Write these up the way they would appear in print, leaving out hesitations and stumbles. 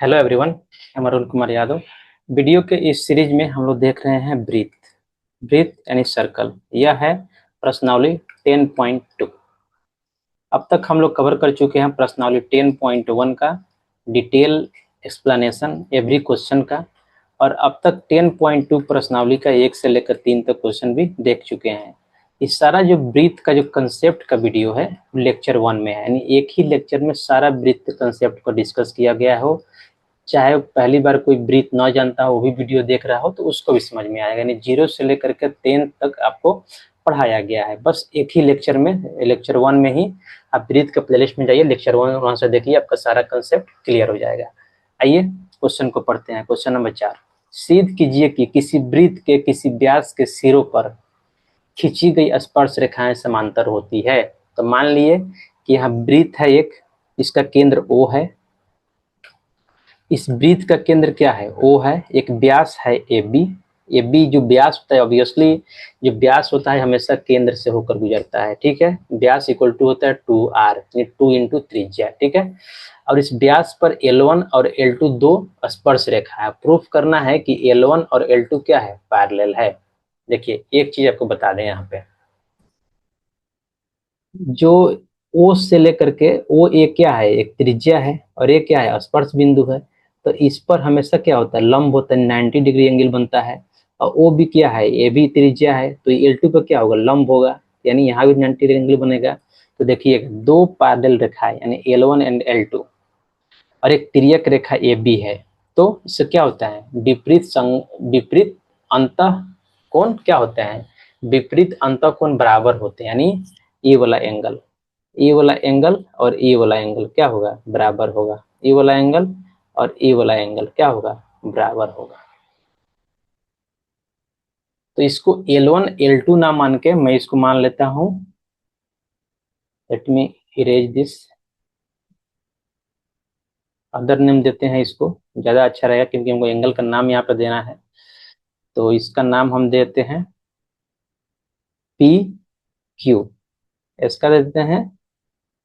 Hello everyone, मैं Arun Kumar Yadav. Video के इस सीरीज में हम लोग देख रहे हैं ब्रीथ। ब्रीथ यानी सर्कल। यह है प्रश्नावली 10.2। अब तक हम लोग कवर कर चुके हैं प्रश्नावली 10.1 का डिटेल एक्सप्लेनेशन एवरी क्वेश्चन का, और अब तक 10.2 प्रश्नावली का 1 से लेकर 3 तक क्वेश्चन भी देख चुके हैं। इस सारा जो ब्रीथ का जो कंसेप्ट का वीडियो है लेक्चर 1 में है, यानी एक ही लेक्चर में सारा ब्रीथ कंसेप्ट को डिस्कस किया गया हो। चाहे पहली बार कोई ब्रीथ ना जानता हो वो भी वीडियो देख रहा हो तो उसको भी समझ में आएगा। यानी 0 से लेकर के 10 तक आपको पढ़ाया गया है, बस एक ही लेक्चर में, लेक्चर 1 में ही। आप ब्रीथ के प्लेलिस्ट में जाइए, लेक्चर 1 वहां से देखिए, आपका सारा कंसेप्ट क्लियर हो जाएगा। आइए क्वेश्चन को पढ़ते हैं। क्वेश्चन नंबर 4, सिद्ध कीजिए कि किसी वृत्त के किसी व्यास के सिरों पर खींची गई स्पर्श रेखाएं समांतर होती है। तो मान लिए कि यहाँ वृत्त है एक, इसका केंद्र O है। इस वृत्त का केंद्र क्या है? O है। एक व्यास है AB। AB जो व्यास होता है, ऑब्वियसली जो व्यास होता है हमेशा केंद्र से होकर गुजरता है, ठीक है। व्यास इक्वल टू होता है 2r, 2 इंटू त्रिज्या, ठीक है। और इस व्यास पर L1 और L2 दो स्पर्श रेखा है। प्रूफ करना है कि L1 और L2 क्या है? पैरेलल है। देखिए एक चीज आपको बता दें, यहाँ पे जो O से लेकर के O A क्या है? एक त्रिज्या है, और ये क्या है? स्पर्श बिंदु है। तो इस पर हमेशा क्या होता है? लंब होता है, 90 डिग्री एंगल बनता है। और O भी क्या है? ए भी त्रिज्या है, तो L2 पर क्या होगा? लंब होगा, यानी यहाँ भी 90 डिग्री एंगल बनेगा। तो देखिए दो पैरेलल रेखा है, यानी L1 एंड L2, और एक तिर्यक रेखा ए बी है। तो इससे क्या होता है? विपरीत अंतः कोण क्या होते हैं? विपरीत अंतः कोण बराबर होते हैं, यानी ये वाला एंगल, ये वाला एंगल और ये वाला एंगल क्या होगा? बराबर होगा। ये वाला एंगल और ये वाला एंगल क्या होगा? बराबर होगा। तो इसको L1 L2 ना मान के मैं इसको मान लेता हूं, let me erase this, other name देते हैं इसको, ज्यादा अच्छा रहेगा क्योंकि हमको एंगल का नाम यहाँ पे देना है। तो इसका नाम हम देते हैं पी क्यू, इसका देते हैं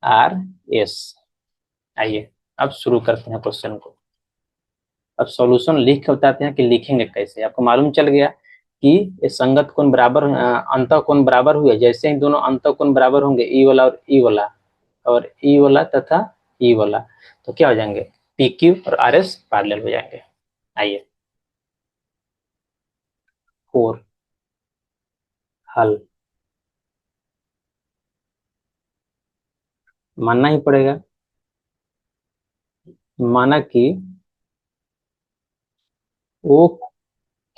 आर एस। आइए अब शुरू करते हैं क्वेश्चन को। अब सॉल्यूशन लिख के बताते हैं कि लिखेंगे कैसे। आपको मालूम चल गया कि ये संगत कोण बराबर, अंतः कोण बराबर हुए। जैसे ही दोनों अंतः कोण बराबर होंगे, ई वाला और ई वाला, और ई वाला तथा ई वाला, तो क्या हो जाएंगे? पी क्यू और आर एस पैरेलल हो जाएंगे। आइए 4 हल मानना ही पड़ेगा। माना कि वो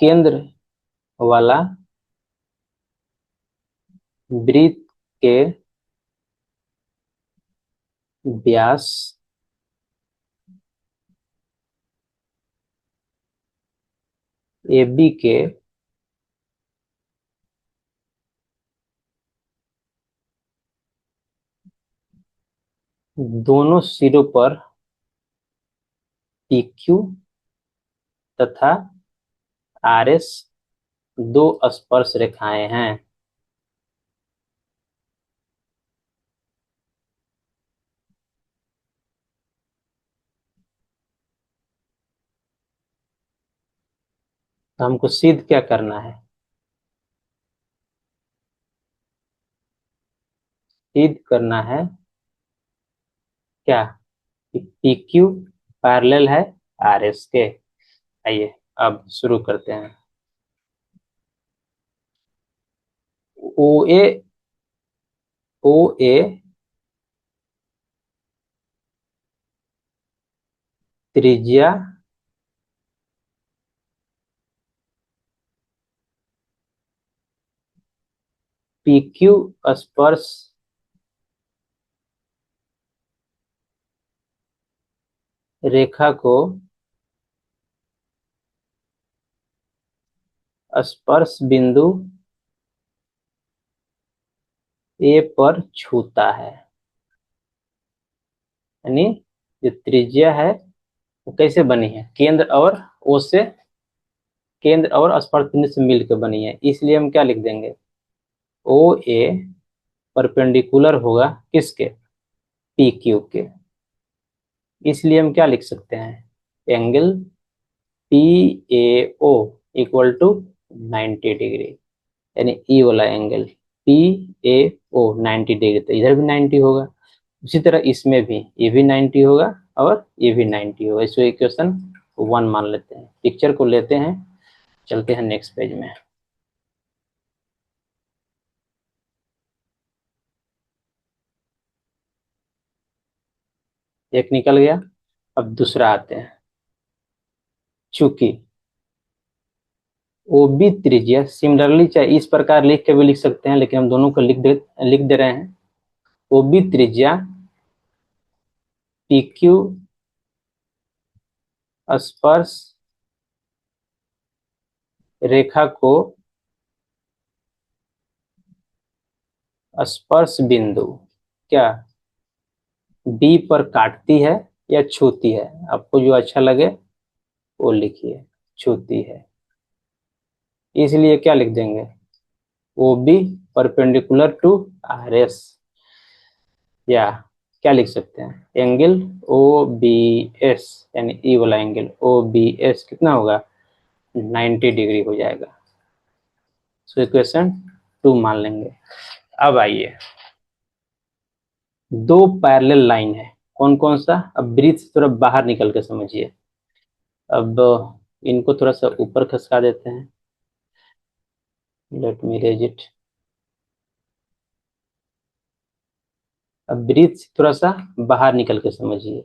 केंद्र वाला वृत्त के व्यास AB के दोनों सिरों पर PQ तथा RS दो स्पर्श रेखाएं हैं। तो हमको सिद्ध क्या करना है? सिद्ध करना है क्या? कि PQ पैरेलल है RS के। आइए अब शुरू करते हैं। OA OA त्रिज्या PQ स्पर्श रेखा को स्पर्श बिंदु A पर छूता है। यानी जो त्रिज्या है वो कैसे बनी है? केंद्र और O से, केंद्र और स्पर्श बिंदु से मिलकर बनी है। इसलिए हम क्या लिख देंगे? ओ ए परपेंडिकुलर होगा किसके? पी क्यू के। इसलिए हम क्या लिख सकते हैं? Angle PAO equal to 90 degree, यानी ई वाला एंगल PAO 90 डिग्री, तो इधर भी 90 होगा। उसी तरह इसमें भी ये भी 90 होगा और ये भी 90 होगा। इसको इक्वेशन 1 मान लेते हैं। पिक्चर को लेते हैं, चलते हैं नेक्स्ट पेज में। एक निकल गया, अब दूसरा आते हैं। चूंकि OB त्रिज्या सिमिलरली, चाहे इस प्रकार लिख के भी लिख सकते हैं, लेकिन हम दोनों को लिख दे रहे हैं। OB त्रिज्या PQ स्पर्श रेखा को स्पर्श बिंदु क्या B पर काटती है या छूती है, आपको जो अच्छा लगे वो लिखिए। छूती है, इसलिए क्या लिख देंगे, OB परपेंडिकुलर टू RS, या क्या लिख सकते हैं, एंगल OBS, यानी ई वाला एंगल OBS कितना होगा, 90 डिग्री हो जाएगा। सो इक्वेशन 2 मान लेंगे। अब आइए, दो पैरेलल लाइन है, कौन कौन सा, अब ब्रीथ से थोड़ा बाहर निकल के समझिए। अब इनको थोड़ा सा ऊपर खसका देते हैं, लेट मी रेज इट। अब ब्रीथ से थोड़ा सा बाहर निकल के समझिए।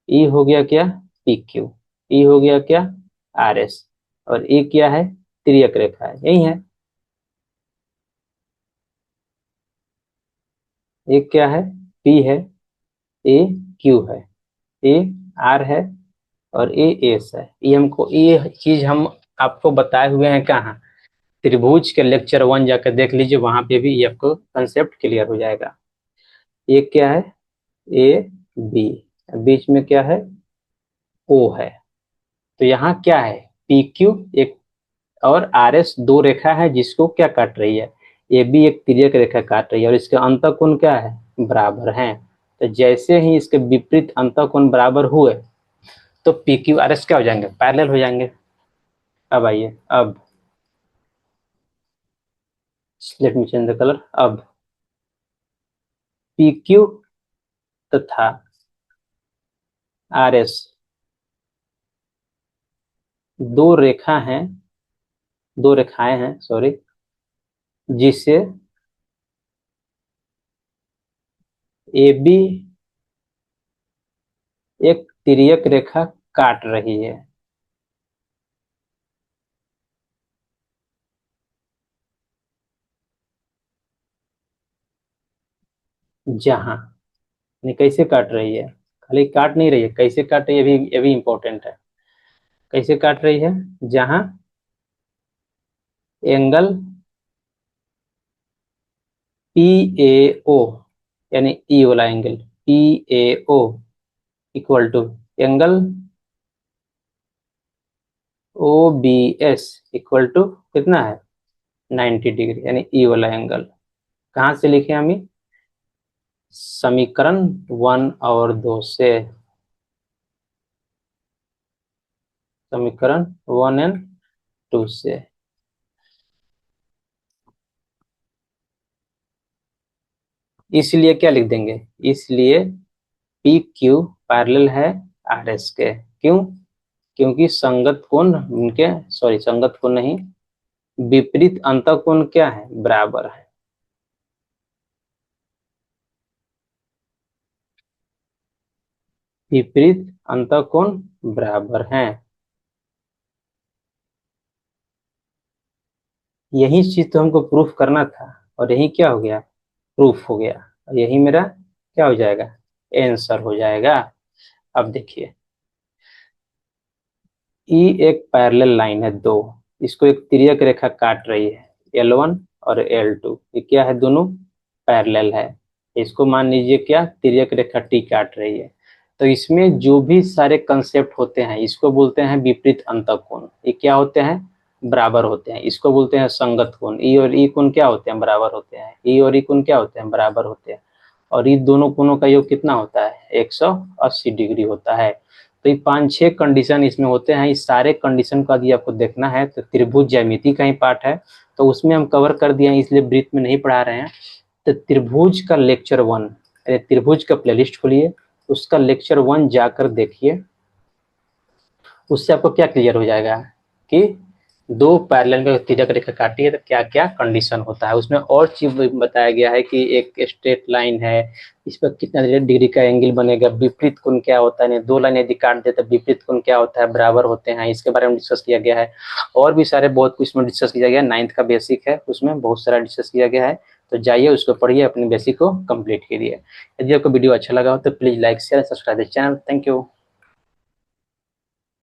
ई हो गया क्या, PQ, ई हो गया क्या, RS, और ए क्या है, तिर्यक रेखा है, यही है। एक क्या है, P है, ए Q है, ए R है, और ए एस है। ये हमको, ये चीज हम आपको बताए हुए हैं कहाँ, त्रिभुज के लेक्चर 1 जाकर देख लीजिए, वहां पे भी ये आपको कंसेप्ट क्लियर हो जाएगा। ये क्या है, AB, बीच में क्या है, O है। तो यहाँ क्या है, PQ एक और RS दो रेखा है जिसको क्या काट रही है, AB एक तिर्यक रेखा काट रही है, और इसके अंतःकोण क्या है, बराबर हैं। तो जैसे ही इसके विपरीत अंतःकोण बराबर हुए तो PQ RS क्या हो जाएंगे, पैरेलल हो जाएंगे। अब आइए, अब let me change the colour. अब PQ तथा RS दो रेखा हैं, दो रेखाएं हैं सॉरी, जिसे AB एक तिर्यक रेखा काट रही है। जहां, नहीं कैसे काट रही है, खाली काट नहीं रही है, कैसे काट रही है, ये भी इंपॉर्टेंट है। कैसे काट रही है, जहां एंगल PAO, यानी ई वाला angle PAO equal to angle OBS equal to कितना है, 90 डिग्री, यानी ई वाला एंगल। कहाँ से लिखे हम, समीकरण 1 और 2 से, समीकरण 1 एंड 2 से। इसलिए क्या लिख देंगे, इसलिए PQ पैरेलल है RS के, क्यों, क्योंकि संगत कोण उनके, सॉरी संगत कोण नहीं, विपरीत अंतःकोण क्या है, बराबर है। विपरीत अंतःकोण बराबर हैं, यही चीज तो हमको प्रूफ करना था, और यही क्या हो गया, प्रूफ हो गया, और यही मेरा क्या हो जाएगा, आंसर हो जाएगा। अब देखिए, ई एक पैरेलल लाइन है दो, इसको एक तिर्यक रेखा काट रही है, L1 और L2, ये क्या है, दोनों पैरेलल है। इसको मान लीजिए क्या, तिर्यक रेखा T काट रही है। तो इसमें जो भी सारे कंसेप्ट होते हैं, इसको बोलते हैं विपरीत अंतःकोण, ये क्या होते हैं, बराबर होते हैं। इसको बोलते हैं संगत कोण, ई और ई कोण क्या होते हैं, बराबर होते हैं। ई और ई कोण क्या होते हैं, बराबर होते हैं। और ये दोनों कोणों का योग कितना होता है, 180 डिग्री होता है। 180 डिग्री होता है, और ये दोनों कोणों का योग कितना होता है, बराबर होता है। और ये दोनों कोणों का योग कितना होता है, 180 डिग्री होता है, और ये दोनों कोणों का योग कितना होता है, बराबर होता है। और ये दोनों कोणों का योग कितना होता है, 180 डिग्री होता है। तो ये 5-6 कंडीशन इसमें होते हैं। इस सारे कंडीशन को यदि आपको देखना है तो त्रिभुज ज्यामिति का ही पार्ट है, तो उसमें हम कवर कर दिए हैं, इसलिए ब्रीथ में नहीं पढ़ा रहे हैं। तो त्रिभुज का लेक्चर 1, त्रिभुज का प्लेलिस्ट खोलिए, उसका लेक्चर 1 जाकर देखिए। उससे आपको क्या क्लियर हो जाएगा कि दो पैरेलल का तिर्यक रेखा काटी है तो क्या क्या कंडीशन होता है। उसमें और चीज बताया गया है कि एक स्ट्रेट लाइन है, इस पर कितना डिग्री का एंगल बनेगा, विपरीत कोण क्या होता है, दो लाइन यदि काट दे तो विपरीत कोण क्या होता है, बराबर होते हैं, इसके बारे में डिस्कस किया गया है। और भी सारे बहुत कुछ इसमें डिस्कस किया गया है। 9th का बेसिक है, उसमें बहुत सारा डिस्कस किया गया है, तो जाइए उसको पढ़िए, अपने बेसिक को कंप्लीट कीजिए। यदि आपको वीडियो अच्छा लगा हो तो please like share subscribe the channel. Thank you.